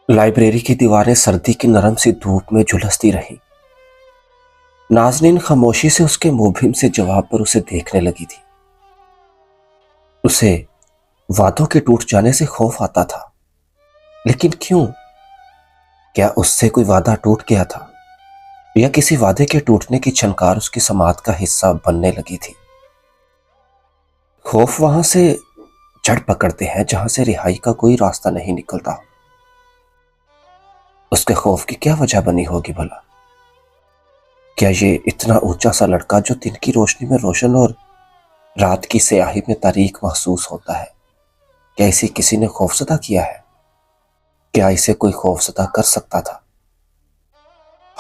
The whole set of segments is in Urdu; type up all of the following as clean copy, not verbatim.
لائبریری کی دیواریں سردی کی نرم سی دھوپ میں جھلستی رہیں۔ نازنین خاموشی سے اس کے مبہم سے جواب پر اسے دیکھنے لگی تھی۔ اسے وعدوں کے ٹوٹ جانے سے خوف آتا تھا، لیکن کیوں؟ کیا اس سے کوئی وعدہ ٹوٹ گیا تھا یا کسی وعدے کے ٹوٹنے کی چھنکار اس کی سماعت کا حصہ بننے لگی تھی؟ خوف وہاں سے جڑ پکڑتے ہیں جہاں سے رہائی کا کوئی راستہ نہیں نکلتا۔ اس کے خوف کی کیا وجہ بنی ہوگی بھلا؟ کیا یہ اتنا اونچا سا لڑکا جو دن کی روشنی میں روشن اور رات کی سیاہی میں تاریک محسوس ہوتا ہے، کیا اسے کسی نے خوفزدہ کیا ہے؟ کیا اسے کوئی خوفزدہ کر سکتا تھا؟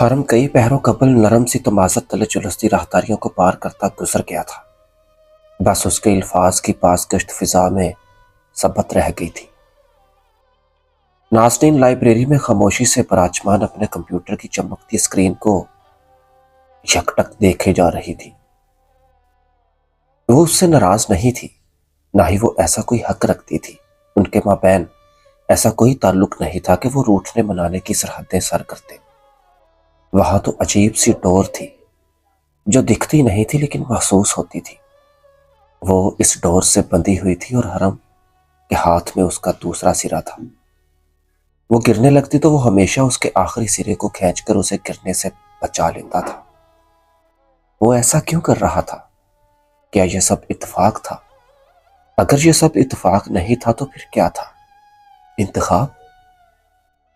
حرم کئی پہروں قبل نرم سی تمازت تلے جلستی راہداریوں کو پار کرتا گزر گیا تھا۔ بس اس کے الفاظ کی پاس گشت فضا میں ثبت رہ گئی تھی۔ نازنین لائبریری میں خاموشی سے پراچمان اپنے کمپیوٹر کی چمکتی اسکرین کو یکٹک دیکھے جا رہی تھی۔ وہ اس سے ناراض نہیں تھی، نہ ہی وہ ایسا کوئی حق رکھتی تھی۔ ان کے مابین ایسا کوئی تعلق نہیں تھا کہ وہ روٹھنے منانے کی سرحدیں سر کرتے۔ وہاں تو عجیب سی ڈور تھی جو دکھتی نہیں تھی لیکن محسوس ہوتی تھی۔ وہ اس ڈور سے بندھی ہوئی تھی اور حرم کے ہاتھ میں اس کا دوسرا سرا تھا۔ وہ گرنے لگتی تو وہ ہمیشہ اس کے آخری سرے کو کھینچ کر اسے گرنے سے بچا لیتا تھا۔ وہ ایسا کیوں کر رہا تھا؟ کیا یہ سب اتفاق تھا؟ اگر یہ سب اتفاق نہیں تھا تو پھر کیا تھا؟ انتخاب؟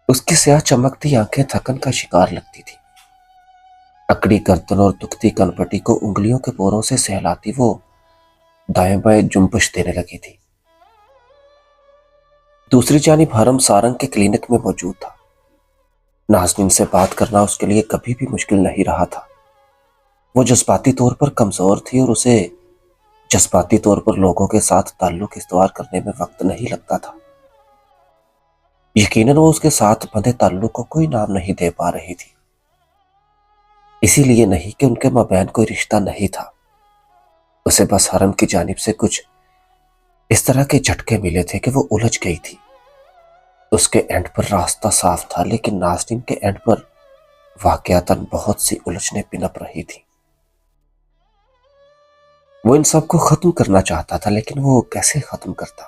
اس کی سیاہ چمکتی آنکھیں تھکن کا شکار لگتی تھی۔ اکڑی گردن اور دکھتی کنپٹی کو انگلیوں کے پوروں سے سہلاتی وہ دائیں بائیں جنبش دینے لگی تھی۔ دوسری جانب حرم سارنگ کے کلینک میں موجود تھا۔ نازنین سے بات کرنا اس کے لیے کبھی بھی مشکل نہیں رہا تھا۔ وہ جذباتی طور پر کمزور تھی اور اسے جذباتی طور پر لوگوں کے ساتھ تعلق استوار کرنے میں وقت نہیں لگتا تھا۔ یقیناً وہ اس کے ساتھ بندھے تعلق کو کوئی نام نہیں دے پا رہی تھی۔ اسی لیے نہیں کہ ان کے مابین کوئی رشتہ نہیں تھا، اسے بس حرم کی جانب سے کچھ اس طرح کے جھٹکے ملے تھے کہ وہ الجھ گئی تھی۔ اس کے اینڈ پر راستہ صاف تھا، لیکن نازنین کے اینڈ پر واقعتاً بہت سی الجھنیں پنپ رہی تھی۔ وہ ان سب کو ختم کرنا چاہتا تھا، لیکن وہ کیسے ختم کرتا؟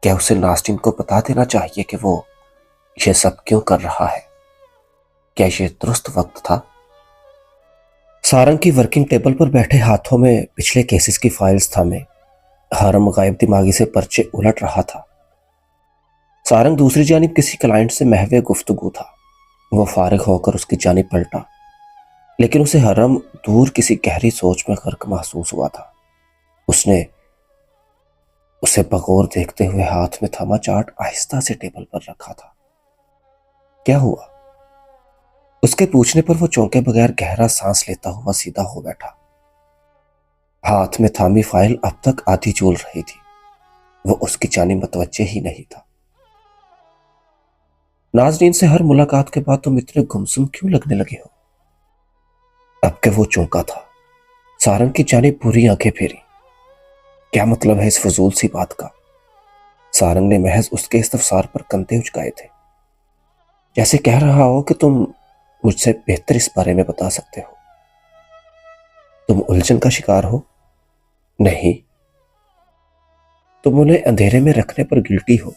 کیا اسے نازنین کو بتا دینا چاہیے کہ وہ یہ سب کیوں کر رہا ہے؟ کیا یہ درست وقت تھا؟ سارنگ کی ورکنگ ٹیبل پر بیٹھے ہاتھوں میں پچھلے کیسز کی فائلز تھامے حرم غائب دماغی سے پرچے الٹ رہا تھا۔ سارنگ دوسری جانب کسی کلائنٹ سے محو گفتگو تھا۔ وہ فارغ ہو کر اس کی جانب پلٹا، لیکن اسے حرم دور کسی گہری سوچ میں غرق محسوس ہوا تھا۔ اس نے اسے بغور دیکھتے ہوئے ہاتھ میں تھاما چارٹ آہستہ سے ٹیبل پر رکھا تھا۔ کیا ہوا؟ اس کے پوچھنے پر وہ چونکے بغیر گہرا سانس لیتا ہوا سیدھا ہو بیٹھا۔ ہاتھ میں تھامی فائل اب تک آدھی جول رہی تھی۔ وہ اس کی جانب متوجہ ہی نہیں تھا۔ نازنین سے ہر ملاقات کے بعد تم اتنے گمسم کیوں لگنے لگے ہو؟ اب کہ وہ چونکا تھا، سارنگ کی جانب بری آنکھیں پھیری۔ کیا مطلب ہے اس فضول سی بات کا؟ سارنگ نے محض اس کے استفسار پر کندھے اچکائے تھے، جیسے کہہ رہا ہو کہ تم مجھ سے بہتر اس بارے میں بتا سکتے ہو۔ تم الجھن کا شکار ہو؟ نہیں، تم انہیں اندھیرے میں رکھنے پر گلٹی ہو۔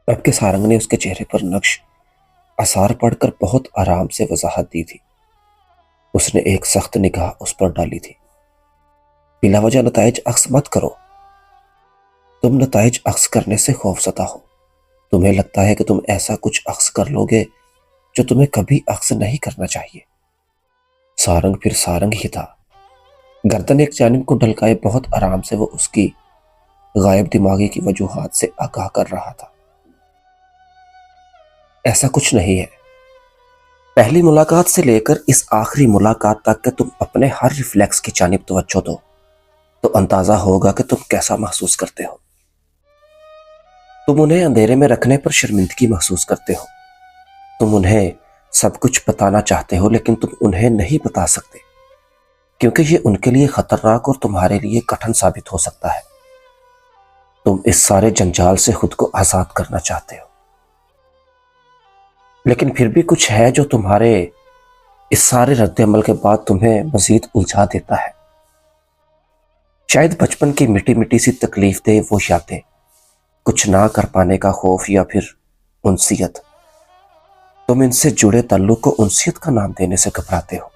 اب کہ سارنگ نے اس کے چہرے پر نقش آثار پڑھ کر بہت آرام سے وضاحت دی تھی۔ اس نے ایک سخت نگاہ اس پر ڈالی تھی۔ بلا وجہ نتائج اخذ مت کرو۔ تم نتائج اخذ کرنے سے خوفزدہ ہو۔ تمہیں لگتا ہے کہ تم ایسا کچھ اخذ کر لو گے جو تمہیں کبھی اخذ نہیں کرنا چاہیے۔ سارنگ پھر سارنگ ہی تھا۔ گردن ایک جانب کو ڈھلکائے بہت آرام سے وہ اس کی غائب دماغی کی وجوہات سے آگاہ کر رہا تھا۔ ایسا کچھ نہیں ہے۔ پہلی ملاقات سے لے کر اس آخری ملاقات تک کہ تم اپنے ہر ریفلیکس کی جانب توجہ دو تو اندازہ ہوگا کہ تم کیسا محسوس کرتے ہو۔ تم انہیں اندھیرے میں رکھنے پر شرمندگی محسوس کرتے ہو۔ تم انہیں سب کچھ بتانا چاہتے ہو، لیکن تم انہیں نہیں بتا سکتے کیونکہ یہ ان کے لیے خطرناک اور تمہارے لیے کٹھن ثابت ہو سکتا ہے۔ تم اس سارے جنجال سے خود کو آزاد کرنا چاہتے ہو۔ لیکن پھر بھی کچھ ہے جو تمہارے اس سارے رد عمل کے بعد تمہیں مزید الجھا دیتا ہے۔ شاید بچپن کی مٹی مٹی سی تکلیف دہ وہ یادیں، کچھ نہ کر پانے کا خوف، یا پھر انسیت۔ تم ان سے جڑے تعلق کو انسیت کا نام دینے سے گھبراتے ہو۔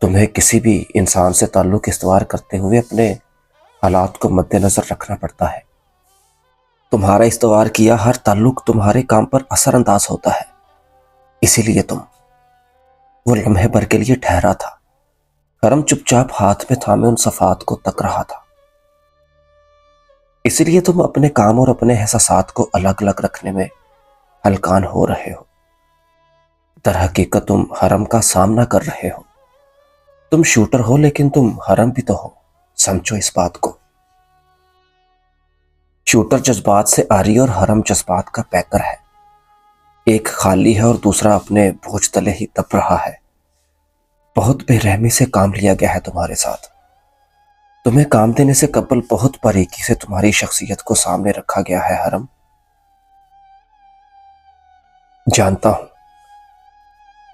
تمہیں کسی بھی انسان سے تعلق استوار کرتے ہوئے اپنے حالات کو مد نظر رکھنا پڑتا ہے۔ تمہارا استوار کیا ہر تعلق تمہارے کام پر اثر انداز ہوتا ہے، اسی لیے تم وہ لمحے بھر کے لیے ٹھہرا تھا۔ حرم چپ چاپ ہاتھ میں تھامے ان صفحات کو تک رہا تھا، اسی لیے تم اپنے کام اور اپنے احساسات کو الگ الگ رکھنے میں ہلکان ہو رہے ہو۔ در حقیقت تم حرم کا سامنا کر رہے ہو۔ تم شوٹر ہو لیکن تم حرم بھی تو ہو، سمجھو اس بات کو۔ شوٹر جذبات سے آری اور حرم جذبات کا پیکر ہے۔ ایک خالی ہے اور دوسرا اپنے بوجھ تلے ہی دب رہا ہے۔ بہت بے رحمی سے کام لیا گیا ہے تمہارے ساتھ۔ تمہیں کام دینے سے قبل بہت باریکی سے تمہاری شخصیت کو سامنے رکھا گیا ہے حرم۔ جانتا ہوں،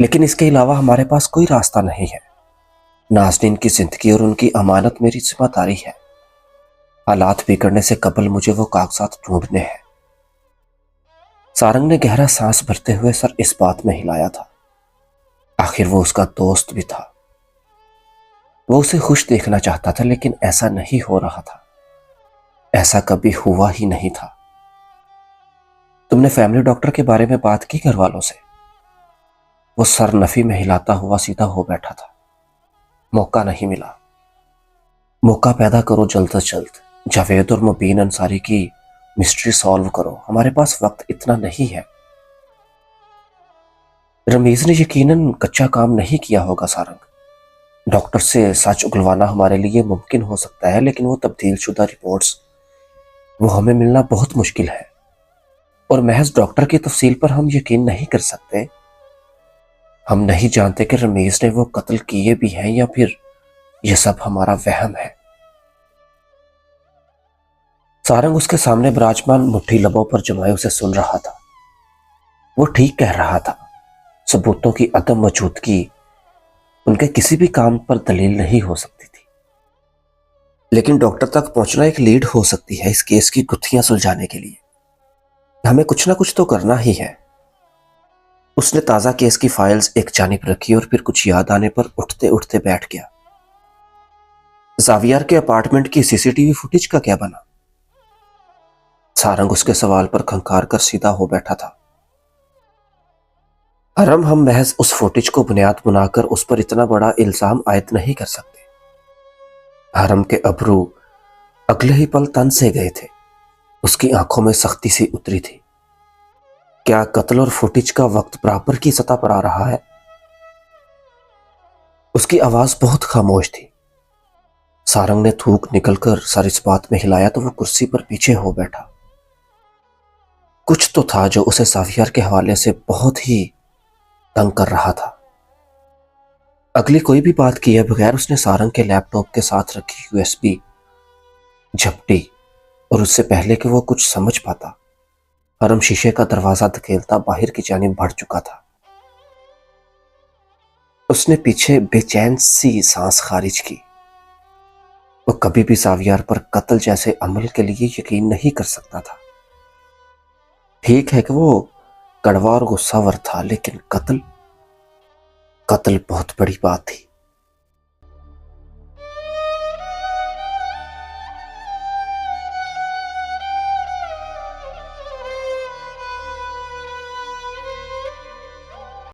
لیکن اس کے علاوہ ہمارے پاس کوئی راستہ نہیں ہے۔ نازنین کی زندگی اور ان کی امانت میری ذمہ داری ہے۔ حالات بگڑنے سے قبل مجھے وہ کاغذات ڈھونڈنے ہیں۔ سارنگ نے گہرا سانس بھرتے ہوئے سر اس بات میں ہلایا تھا۔ آخر وہ اس کا دوست بھی تھا۔ وہ اسے خوش دیکھنا چاہتا تھا، لیکن ایسا نہیں ہو رہا تھا۔ ایسا کبھی ہوا ہی نہیں تھا۔ تم نے فیملی ڈاکٹر کے بارے میں بات کی گھر والوں سے؟ وہ سر نفی میں ہلاتا ہوا سیدھا ہو بیٹھا تھا۔ موقع نہیں ملا۔ موقع پیدا کرو جلد از جلد۔ جاوید اور مبین انصاری کی مسٹری سالو کرو، ہمارے پاس وقت اتنا نہیں ہے۔ رمیز نے یقیناً کچا کام نہیں کیا ہوگا سارنگ۔ ڈاکٹر سے سچ اگلوانا ہمارے لیے ممکن ہو سکتا ہے، لیکن وہ تبدیل شدہ رپورٹس، وہ ہمیں ملنا بہت مشکل ہے، اور محض ڈاکٹر کی تفصیل پر ہم یقین نہیں کر سکتے۔ ہم نہیں جانتے کہ رمیز نے وہ قتل کیے بھی ہیں یا پھر یہ سب ہمارا وہم ہے۔ سارنگ اس کے سامنے براجمان مٹھی لبوں پر جمائے اسے سن رہا تھا۔ وہ ٹھیک کہہ رہا تھا۔ ثبوتوں کی عدم موجودگی ان کے کسی بھی کام پر دلیل نہیں ہو سکتی تھی، لیکن ڈاکٹر تک پہنچنا ایک لیڈ ہو سکتی ہے اس کیس کی گتھیاں سلجھانے کے لیے۔ ہمیں کچھ نہ کچھ تو کرنا ہی ہے۔ اس نے تازہ کیس کی فائلز ایک جانب رکھی اور پھر کچھ یاد آنے پر اٹھتے اٹھتے بیٹھ گیا۔ زاویار کے اپارٹمنٹ کی سی سی ٹی وی فوٹیج کا کیا بنا؟ سارنگ اس کے سوال پر کھنکار کر سیدھا ہو بیٹھا تھا۔ حرم، ہم محض اس فوٹیج کو بنیاد بنا کر اس پر اتنا بڑا الزام عائد نہیں کر سکتے۔ حرم کے ابرو اگلے ہی پل تن سے گئے تھے۔ اس کی آنکھوں میں سختی سی اتری تھی۔ کیا قتل اور فوٹیج کا وقت برابر کی سطح پر آ رہا ہے؟ اس کی آواز بہت خاموش تھی۔ سارنگ نے تھوک نکل کر سر اس بات میں ہلایا تو وہ کرسی پر پیچھے ہو بیٹھا۔ کچھ تو تھا جو اسے زاویار کے حوالے سے بہت ہی تنگ کر رہا تھا۔ اگلی کوئی بھی بات کیے بغیر اس نے سارنگ کے لیپ ٹاپ کے ساتھ رکھی یو ایس بی جھپٹی، اور اس سے پہلے کہ وہ کچھ سمجھ پاتا، حرم شیشے کا دروازہ دھکیلتا باہر کی جانب بڑھ چکا تھا۔ اس نے پیچھے بے چین سی سانس خارج کی۔ وہ کبھی بھی زاویار پر قتل جیسے عمل کے لیے یقین نہیں کر سکتا تھا۔ ٹھیک ہے کہ وہ کڑوا اور غصہ ور تھا، لیکن قتل بہت بڑی بات تھی۔